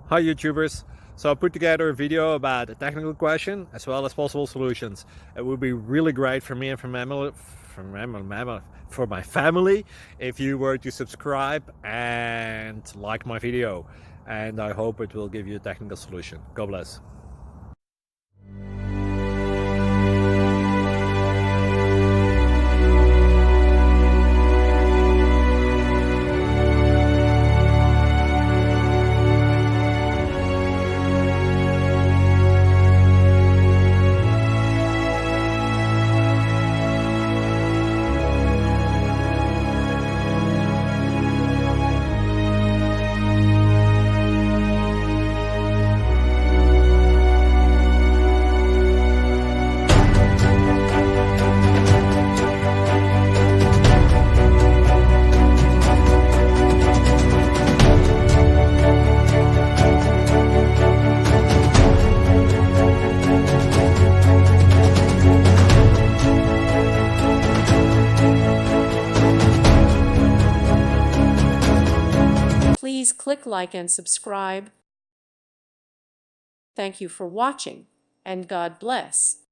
Hi YouTubers! So I put together a video about a technical question as well as possible solutions. It would be really great for me and for my family if you were to subscribe and like my video, and I hope it will give you a technical solution. God bless. Please click like and subscribe. Thank you for watching, and God bless.